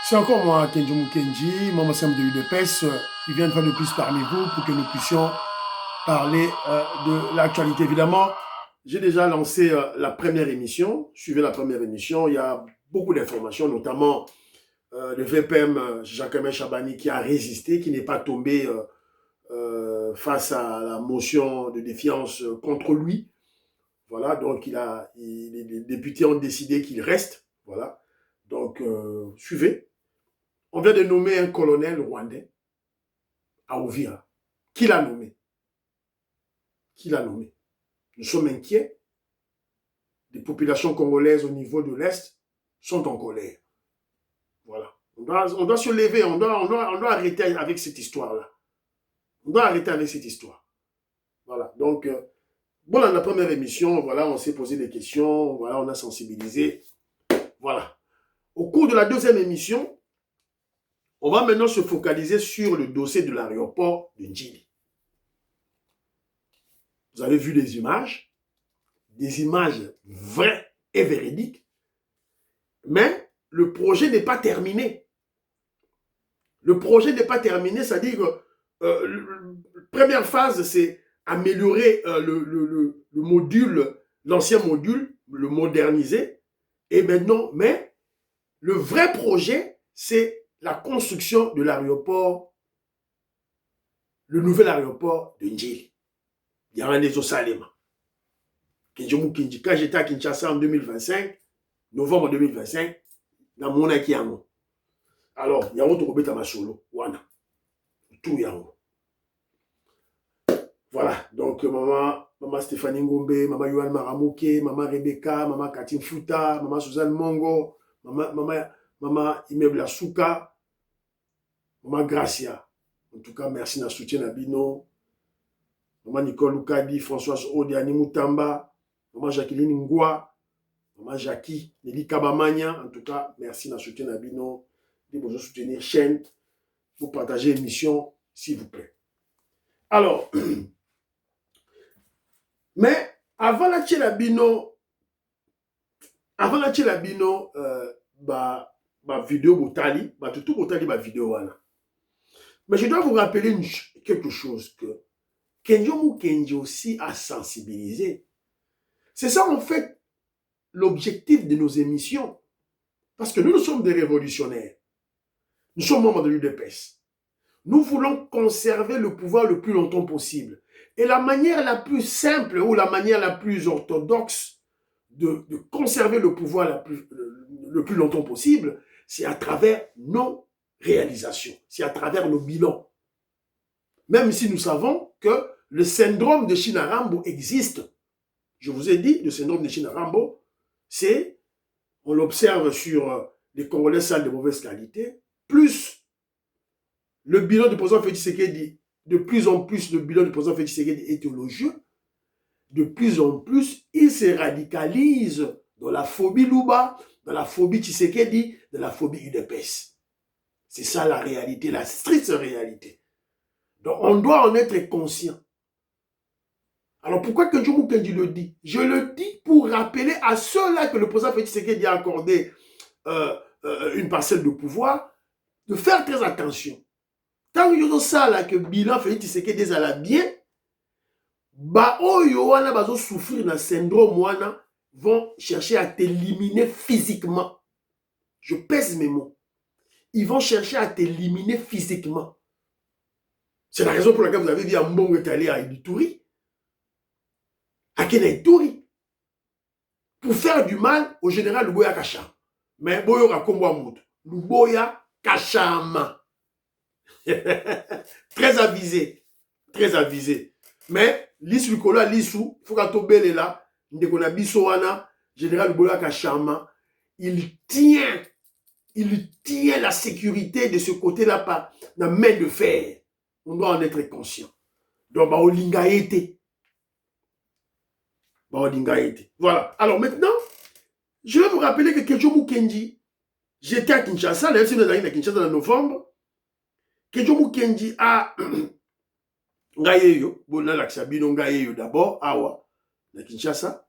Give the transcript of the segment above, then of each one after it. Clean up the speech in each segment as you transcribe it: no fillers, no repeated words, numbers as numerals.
C'est encore moi, Kenjo Mukenji, membre simple de l'UDPS, qui vient de faire le plus parmi vous pour que nous puissions parler de l'actualité. Évidemment, j'ai déjà lancé la première émission. Suivez la première émission. Il y a beaucoup d'informations, notamment le VPM Jacques-Aimé Chabani qui a résisté, qui n'est pas tombé face à la motion de défiance contre lui. Voilà, donc les députés ont décidé qu'il reste. Voilà, donc suivez. On vient de nommer un colonel rwandais à Ouvira. Qui l'a nommé? Qui l'a nommé? Nous sommes inquiets. Les populations congolaises au niveau de l'Est sont en colère. Voilà. On doit se lever, on doit arrêter avec cette histoire-là. On doit arrêter avec cette histoire. Voilà. Donc, bon, dans la première émission, voilà, on s'est posé des questions, voilà, on a sensibilisé. Voilà. Au cours de la deuxième émission, on va maintenant se focaliser sur le dossier de l'aéroport de Njili. Vous avez vu des images vraies et véridiques, mais le projet n'est pas terminé. Le projet n'est pas terminé, c'est-à-dire que la première phase, c'est améliorer le module, l'ancien module, le moderniser, et maintenant, mais le vrai projet, c'est la construction de l'aéroport, le nouvel aéroport de Njili. Il y a un des Salema. Quand j'étais à Kinshasa en 2025, novembre 2025, dans mon Akiango. Alors, il y a un autre à Masolo, Wana. Tout Yango. Voilà, donc maman Stéphanie Ngombe, maman Yohan Maramouke, maman Rebecca, maman Katim Fouta, maman Suzanne Mongo, maman Immeuble Asuka, maman Gracia. En tout cas, merci de soutien à Bino. Maman Nicole Lukadi, Françoise Odi, Annie Moutamba, maman Jacqueline Ngoua, maman Jackie, Nelly Kabamania. En tout cas, merci de soutien à Bino. Vous pouvez soutenir la chaîne, vous partagez l'émission, s'il vous plaît. Alors, mais avant la Tchelabino, vidéo Botali, tout Botali, vidéo voilà. Mais je dois vous rappeler quelque chose que Kenjo Mukenji aussi a sensibilisé. C'est ça en fait l'objectif de nos émissions. Parce que nous sommes des révolutionnaires. Nous sommes membres de l'UDPS. Nous voulons conserver le pouvoir le plus longtemps possible. Et la manière la plus simple ou la manière la plus orthodoxe de conserver le pouvoir le plus longtemps possible, c'est à travers nos réalisations, c'est à travers nos bilans. Même si nous savons que le syndrome de Shinarambo existe. Je vous ai dit, le syndrome de Shinarambo, c'est, on l'observe sur les Congolais sales de mauvaise qualité, plus le bilan du président Félix Tshisekedi, de plus en plus le bilan du président Félix Tshisekedi est élogieux, de plus en plus, il se radicalise dans la phobie Louba, dans la phobie Tshisekedi, dans la phobie UDPS. C'est ça la réalité, la stricte réalité. Donc on doit en être conscient. Alors pourquoi que Kenjo Mukenji le dit? Je le dis pour rappeler à ceux-là que le président Félix Tshisekedi a accordé une parcelle de pouvoir, de faire très attention. Tant que vous ça là que bilan Félix Tshisekedi est bien, oyo wana bazo souffrir d'un syndrome wana vont chercher à t'éliminer physiquement. Je pèse mes mots. Ils vont chercher à t'éliminer physiquement. C'est la raison pour laquelle vous avez dit à Mbongo est allé à Ituri, à Kena Ituri, pour faire du mal au général Luboya Kachama. Mais Boyo Rakombo Amout, Luboya Kachama. Très avisé, très avisé. Mais l'issue Kola, l'issue, il faut qu'à tobele là, ndekona bisoana, général Luboya Kachama, il tient la sécurité de ce côté-là par la main de fer. On doit en être conscient. Donc, voilà. Alors maintenant, je vais vous rappeler que Kenjo Mukenji, j'étais à Kinshasa, là, si nous allons à Kinshasa en novembre, Kenjo Mukenji a Ngayeyo, bon, là, Sabino Ngayeyo d'abord, Awa, à Kinshasa.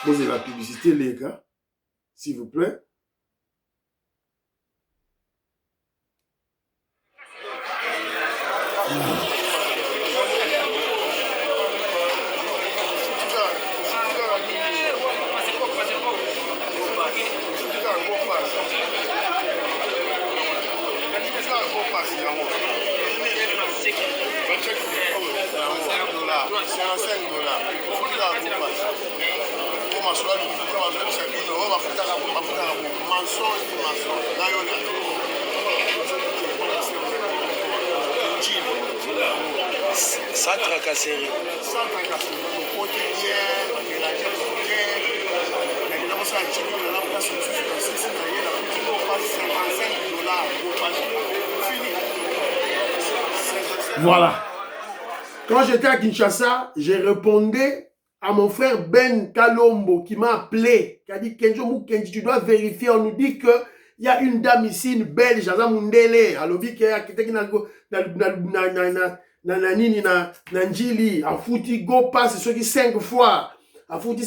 Posez la publicité, les gars. s'il vous plaît. Sans tracasserie. Sans tracasserie. Voilà. Quand j'étais à Kinshasa, j'ai répondu à mon frère Ben Kalombo qui m'a appelé, qui a dit Kenjo Mukenji, tu dois vérifier. On nous dit qu'il y a une dame ici, une belge, Aza Mundele, à l'obi qui a quitté na njili, a foutu go passe ce qui 5 fois, a foutu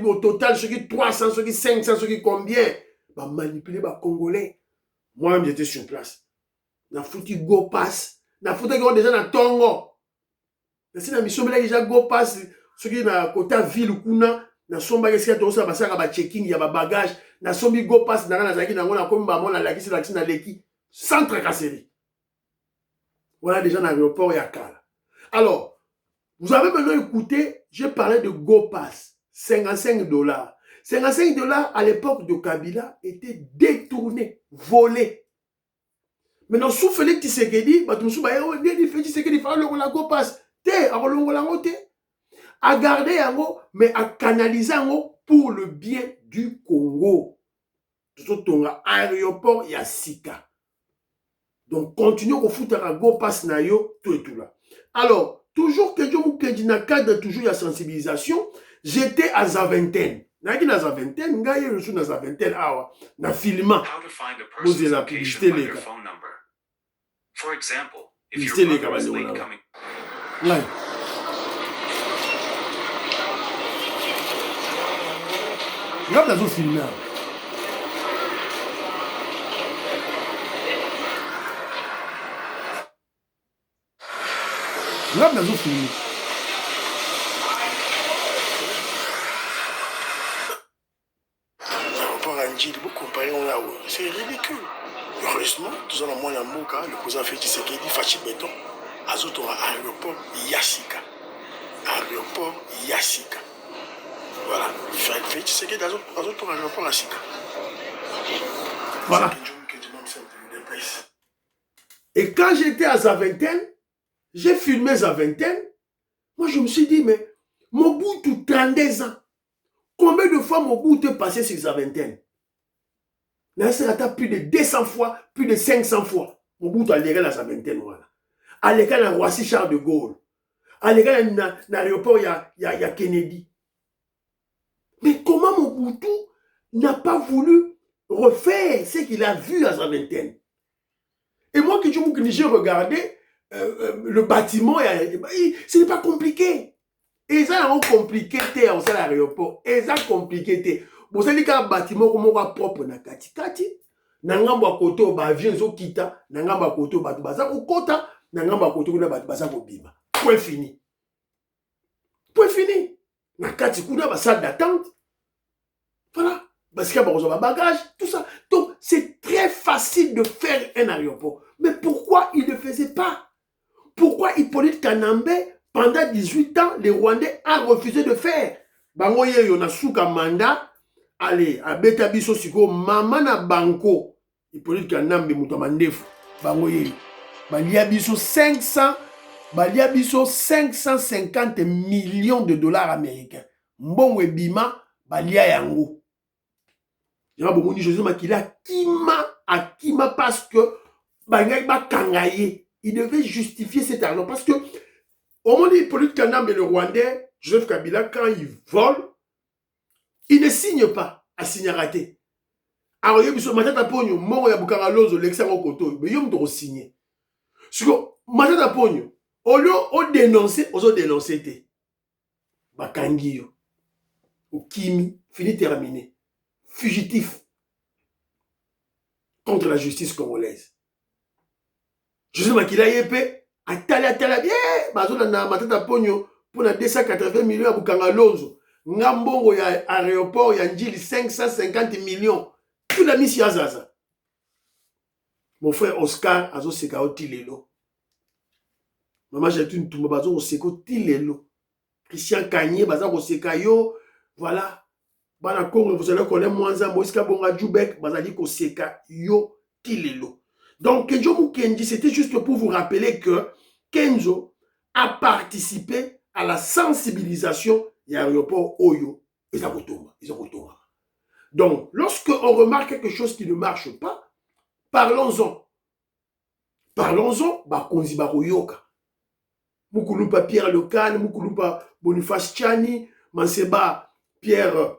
au total ce qui 300, ce qui 500, ce qui combien, bah manipuler bah Congolais. Moi-même j'étais sur place. Na foutu go passe, na foutu go déjà na Tongo. Si na mission là déjà go passe ce qui na côté ville kuna na somba que c'est ça basaka ba checking ya ba bagage na sombi go passe na zaki na ngona comme ba mona la kisi na leki sans tracasserie. Voilà déjà dans l'aéroport Yakala. Alors, vous avez maintenant écouté, j'ai parlé de Go Pass, $55. $55 à l'époque de Kabila était détourné, volé. Maintenant, sous Félix Tshisekedi, Félix Tshisekedi fait le Go Pass. À garder mais à canaliser pour le bien du Congo. Tout aéroport Yassika. Donc, continuez à foutre à go pass na yo, tout et tout là. Alors, toujours que je vous dis, cadre toujours la sensibilisation, j'étais à Zaventem. Naki na Zaventem, nga ye reçu na Zaventem, awa, na filma. Vous avez la publicité, les gars. For example, if Publicité, your les brother gars, is late coming. Ouais. Regarde la zone filmée. Regarde la zone filmée. C'est ridicule. Heureusement, nous allons moins en Mouka, le président Félix Tshisekedi, Fachi Béton, Azotora aéroport Yassika. Aéroport Yassika. Voilà. Félix Tshisekedi, Azotora aéroport Yassika. Voilà. Et quand j'étais à Zaventem, j'ai filmé Zaventem. Moi, je me suis dit, mais Mobutu, 32 ans. Combien de fois Mobutu est passé sur Zaventem? N'a plus de 200 fois, plus de 500 fois. Mobutu a l'égal à Zaventem, voilà. À l'égal à Roissy Charles de Gaulle. À l'égal à l'aéroport, il y a Kennedy. Mais comment Mobutu n'a pas voulu refaire ce qu'il a vu à Zaventem? Et moi, j'ai regardé le bâtiment, ce n'est pas compliqué. Et ça, c'est compliqué, au sein de l'aéroport. Et ça, compliqué. Vous savez qu'un bâtiment, comme on va propre, na kati, nangamba koto, ba avion, zo kita, nangamba koto, ba baza ko kota, nangamba koto, na ba baza ko bima. Point fini. Point fini. Na kati, kuna ba salle d'attente. Voilà. Parce qu'il y a un bagage, tout ça. Donc, c'est très facile de faire un aéroport. Mais pourquoi il ne faisait pas? Pourquoi Hippolyte Kanambe, pendant 18 ans, les Rwandais ont refusé de faire? Bangoye Yonasuka mandat, allez, à Betabiso Siko, Mamana Banco, Hippolyte Kanambe Moutamandefu, Bangoye, Baliabiso 550 millions de dollars américains. Mbongwe Bima, Balia Yango. Il y a beaucoup de choses qui Akima parce que il devait justifier cet argent. Parce que au moment où Hippolyte Kanambe et le Rwandais, Joseph Kabila, quand ils volent, ils ne signent pas à Signaraté. Alors, il y a des Matata Pogno, Moro Yabukaralozo, l'excellent Koto, mais il y a des signer. Parce que Matata Pogno, au lieu de dénoncer, aux autres dénoncer, Bakangiyo, au Kimi, fini terminé. fugitif contre la justice congolaise. Joseph Makila Yepe, atala bien, bazona na matata ponyo, pour 280 millions à Bukanga Lonzo. Ngambongo ya aéroport ya Njili 550 millions. Tout la mise ya Zaza. Mon frère Oscar azo seka otilelo. Maman j'ai une tumba bazo seka otilelo. Christian Kanye baza ko seka yo, voilà. Bana Congo vous allez connaître Mwanza Moïse Kabonga Djoubek bazali ko seka yo tilelo. Donc Kenzo Mukendi c'était juste pour vous rappeler que Kenzo a participé à la sensibilisation de l'aéroport Oyo. Ils ont retourné. Donc, lorsque on remarque quelque chose qui ne marche pas, parlons-en. Parlons-en, Bakonzi Baroyoka. Mukulupa Pierre Local, Mukulupa Boniface Tchani, Manseba Pierre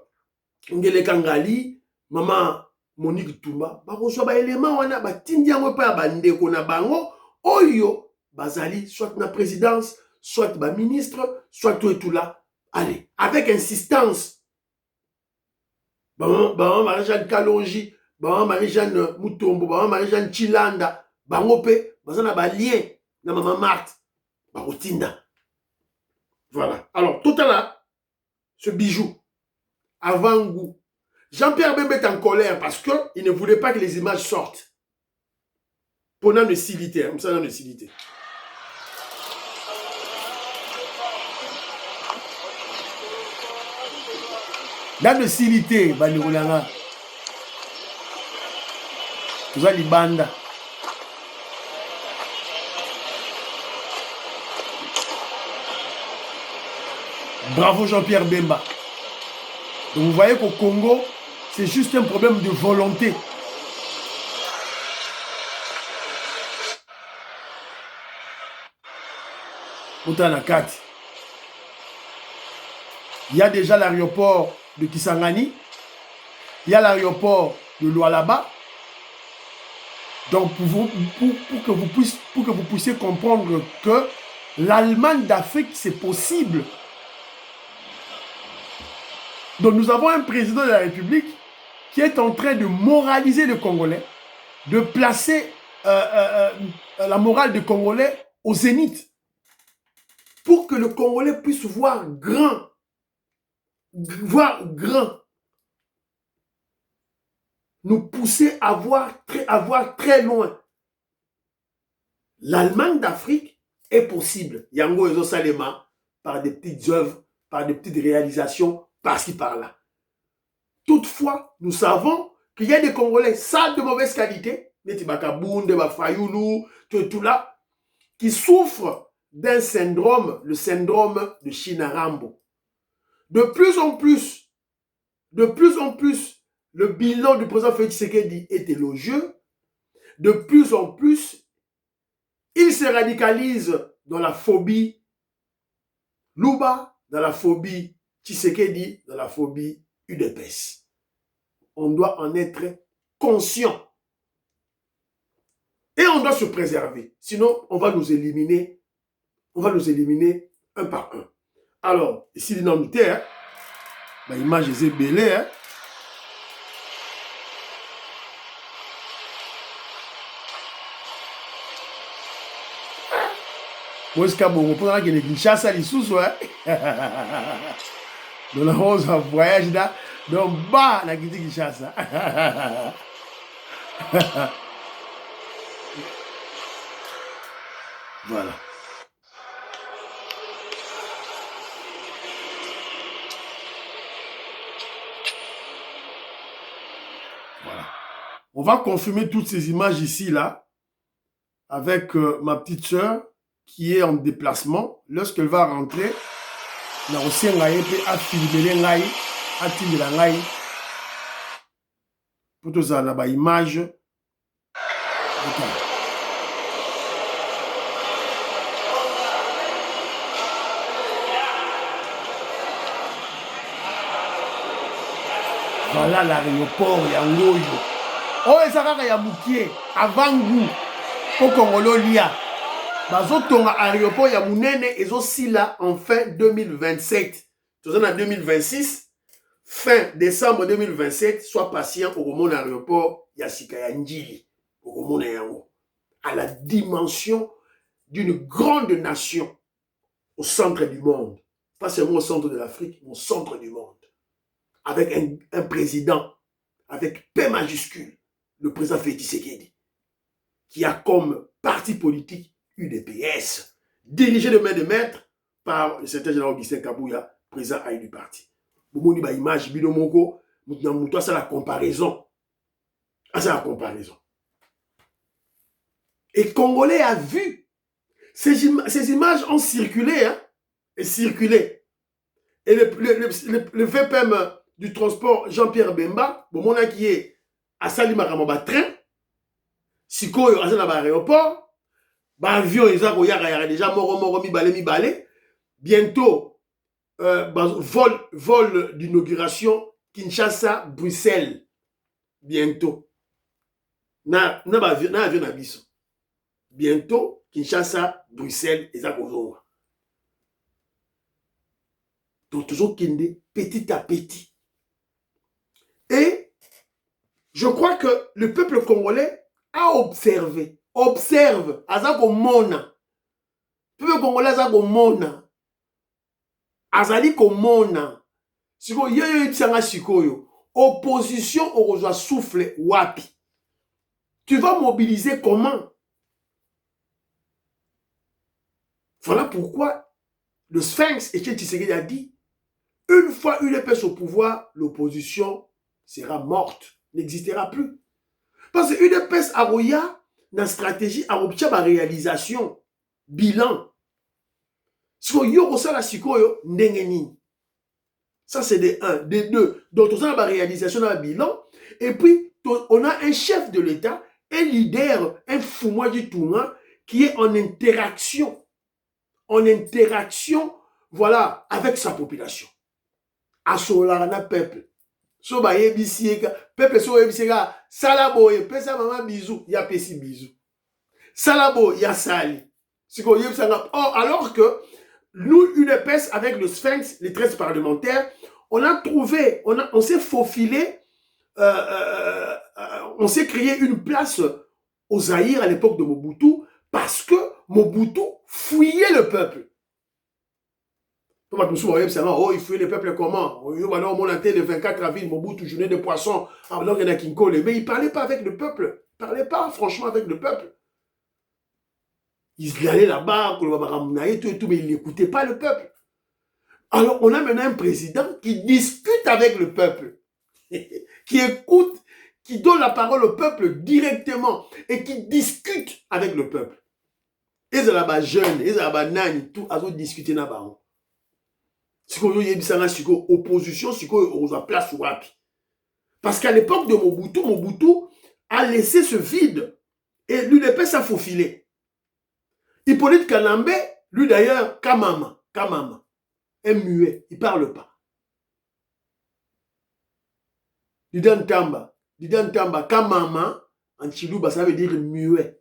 Ngele Kangali, Maman Monique Toumba, Barozo ba élément wana ba tindiango pa bandeko na bango Oyo bazali soit na présidence, soit ba ministre, soit tout et tout là. Allez, avec insistance. Marie-Jeanne Kalonji, Marie-Jeanne Mutombo, Marie-Jeanne Chilanda, Bangope, bazana ba lien na Maman Marthe, Barotinda. Voilà. Alors, tout à l'heure, ce bijou, avant goût. Jean-Pierre Bemba est en colère parce qu'il ne voulait pas que les images sortent. Pendant le silité, comme ça dans le silité. Dans le silité, Bani Roulanga, vous avez Libanda. Bravo Jean-Pierre Bemba. Donc vous voyez qu'au Congo, c'est juste un problème de volonté. Outanakati. Il y a déjà l'aéroport de Kisangani. Il y a l'aéroport de Lualaba. Donc pour que vous puissiez comprendre que l'Allemagne d'Afrique, c'est possible. Donc nous avons un président de la République qui est en train de moraliser le Congolais, de placer la morale des Congolais au zénith, pour que le Congolais puisse voir grand, nous pousser à voir très loin. L'Allemagne d'Afrique est possible. Yango Ezo Salema, par des petites œuvres, par des petites réalisations, par-ci, par-là. Toutefois, nous savons qu'il y a des Congolais, ça de mauvaise qualité, tout là, qui souffrent d'un syndrome, le syndrome de Chinarambo. De plus en plus, le bilan du président Félix Tshisekedi est élogieux. De plus en plus, il se radicalise dans la phobie Luba, dans la phobie Tshisekedi, dans la phobie UDPS. On doit en être conscient. Et on doit se préserver. Sinon, on va nous éliminer. On va nous éliminer un par un. Alors, ici, l'identité, l'image est belle, hein. Moi, c'est bon, on peut dire qu'il y a une chasse à l'issous, hein. Dans la rose, un voyage là, dans le bas, la qui chasse. Voilà. Voilà. On va confirmer toutes ces images ici, là, avec ma petite sœur qui est en déplacement. Lorsqu'elle va rentrer, na aussi ngai pe afilibele ngai atindela ngai pour toza na ba image. Voilà l'aéroport ya Ngoyo. Oh ezaka ya mukie avant goût pour Congololia. Bazotonga aéroport ya munene ezosila en fin 2027. Toza na 2026. fin décembre 2027, sois patient au mon aéroport Yassika Yandjili, au mon aéroport, à la dimension d'une grande nation au centre du monde. Pas seulement au centre de l'Afrique, mais au centre du monde. Avec un président, avec P majuscule, le président Félix Tshisekedi, qui a comme parti politique UDPS, dirigé de main de maître par le secrétaire général Augustin Kabouya, président AI du parti. Vous avez une image, c'est la comparaison. C'est la comparaison. Et Congolais a vu. Ces images ont circulé, hein, et circulé. Et le VPM du transport Jean-Pierre Bemba, bon, mon qui est à Salimakamaba train, Sikoyo à l'aéroport, avion, ils ont déjà moro mi-balé. Bientôt, vol d'inauguration Kinshasa-Bruxelles. Bientôt. Na avion na biso. Bientôt, Kinshasa-Bruxelles, ils ont donc toujours kinde petit à petit. Et je crois que le peuple congolais a observé, observe, azako mona. Le peuple congolais azako mona. Azali ko mona. Siko yoyo itsanga sikoyo. Opposition au rejoint souffle wapi. Tu vas mobiliser comment? Voilà pourquoi le Sphinx et Tshisekedi a dit, une fois UDPS au pouvoir, l'opposition sera morte, n'existera plus. Parce que UDPS a une stratégie, a obtenu ma réalisation, bilan. Si vous avez la sikoyo, ndengeni. Ça c'est des 1, des 2. Donc on a la réalisation dans le bilan. Et puis on a un chef de l'État, un leader, un foumois du tournant qui est en interaction. Voilà, avec sa population. À Solarana peuple. So ba yebisieka, peuple so yebisieka, salabo ye pesa maman bisou, ya pesi bisou. Salabo ya sali. Siko yebisanga. Oh, alors que nous, UDPS, avec le Sphinx, les 13 parlementaires, on a trouvé, on s'est faufilé, on s'est créé une place au Zaïre à l'époque de Mobutu, parce que Mobutu fouillait le peuple. Oh, il fouillait le peuple comment? On a été le 24 avril, Mobutu, journée de poisson, alors qu'il y a Kinkole. Mais il ne parlait pas avec le peuple. Il ne parlait pas franchement avec le peuple. Il allait là-bas, mais il n'écoutait pas le peuple. Alors, on a maintenant un président qui discute avec le peuple, qui écoute, qui donne la parole au peuple directement et qui discute avec le peuple. Et c'est là-bas jeunes, et c'est là-bas nani, tout à discuter là-bas. Si on y a une opposition, si on a place ou rapi. Parce qu'à l'époque de Mobutu a laissé ce vide et l'UDPS a faufilé. Hippolyte Kanambe, lui d'ailleurs, Kamama, est muet, il ne parle pas. Didan Tamba, Kamama, en Chilouba, ça veut dire muet.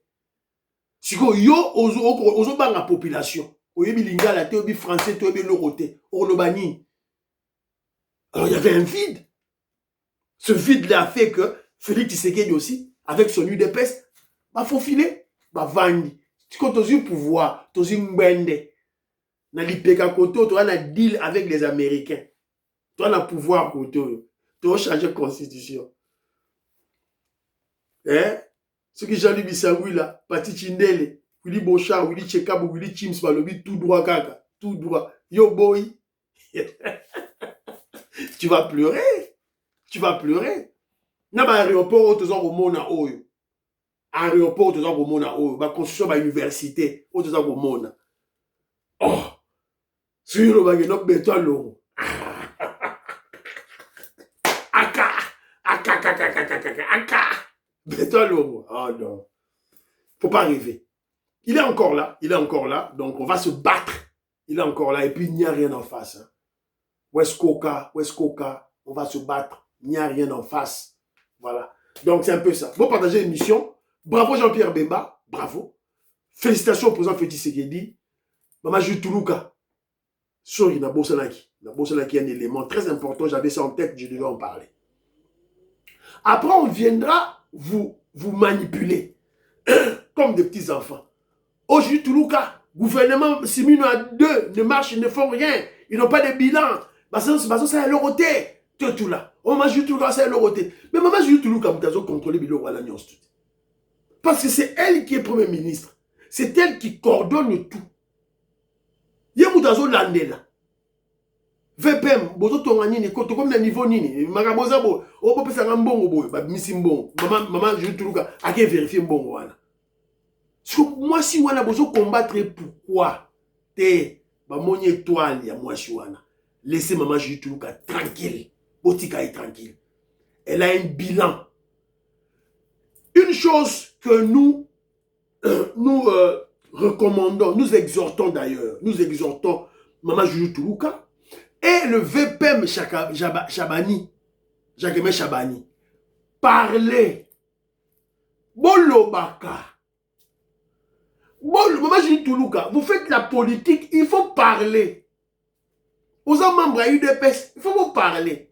Si vous avez la population, vous avez lingala, vous avez français, vous avez l'oroté, alors il y avait un vide. Ce vide-là a fait que Félix Tshisekedi aussi, avec son UDPS, va faufiler, va vendre. Quand tu as eu pouvoir, tu as eu mbende. Na lipeka koto, tu as un deal avec les Américains. Tu as un pouvoir koto. Tu as changé la constitution. Hein? Ce que Jean-Louis Bissangui là, Pati Chindele, Willy Bochard, Willy Chekabou, Willy Chims, Balobi, tout droit, kaka, tout droit. Yo boy. Tu vas pleurer. Tu vas pleurer. N'a pas aéroport, tu as au monde à Oyo. Aéroport, tu as au monde à Oyo. Ba construction, ba université, tu as au monde. Oh! Sur le bagage, non, mais toi, l'eau. Aka! Béton l'eau. Oh non. Faut pas rêver. Il est encore là. Donc, on va se battre. Il est encore là. Et puis, il n'y a rien en face. Hein. West Coca, on va se battre. Il n'y a rien en face. Voilà. Donc, c'est un peu ça. Vous partagez l'émission. Bravo Jean-Pierre Bemba. Bravo. Félicitations au président Félix Tshisekedi. Maman Jutuluka. Sorry, na bosalaki est un élément très important, j'avais ça en tête, je devais en parler. Après, on viendra vous manipuler comme des petits enfants. Aujourd'hui, Toulouka, gouvernement Simino à 2 ne marche, ils ne font rien, ils n'ont pas de bilan. Parce que ça est leur côté. Tout là. On m'a dit Toulouka, ça est leur côté. Mais maman, je dis Toulouka, vous avez contrôlé Bilo à l'Alliance. Parce que c'est elle qui est Premier ministre. C'est elle qui coordonne tout. Yemutazo Landela. VPM, bozo tonga nini, koto comme na niveau nini, magaboza bo, o pesa nga mbongo boy, ba misi mbongo. Maman je Toulouka, a ke vérifier mbongo wana. Moi si wana bozo combattre pourquoi te ba moni étoile ya moi si wana. Laissez maman je Toulouka tranquille. Botika est tranquille. Elle a un bilan. Une chose que nous recommandons, nous exhortons d'ailleurs, nous exhortons maman Juju Toulouka et le VPM Chabani, Jacques Chabani, parlez. Bolobaka. Maman Juju Toulouka, vous faites la politique, il faut parler. Aux membres à UDPS, il faut vous parler.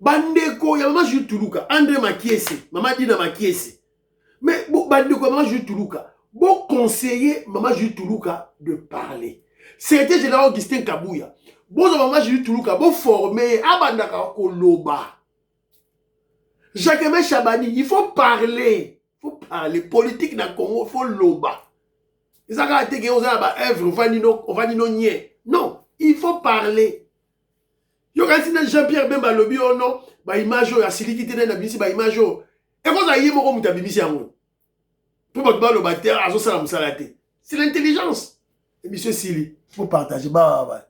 Bandeko, il y a maman Juju Toulouka, André Makiese, maman Dina Makiese. Mais Bandeko, maman Juju Toulouka, bon conseiller maman Juju Toulouka de parler. C'était général Augustin Kabouya. Bon maman Juju Toulouka, bon formé, Abandaka Koloba. Jacques Chabani, il faut parler. Il faut parler. Politique dans le Congo, il faut loba. Ils ont été que on a œuvre, on va dire non, il faut parler. Yo kasi na Jean-Pierre Bemba lobi oh non, ba image ya siliki tena na bisi ba image. Et vous ayez moko muta bibisi yango. Pour ba lo bater azo sala musala te. C'est l'intelligence. Et monsieur Sili, faut partager ba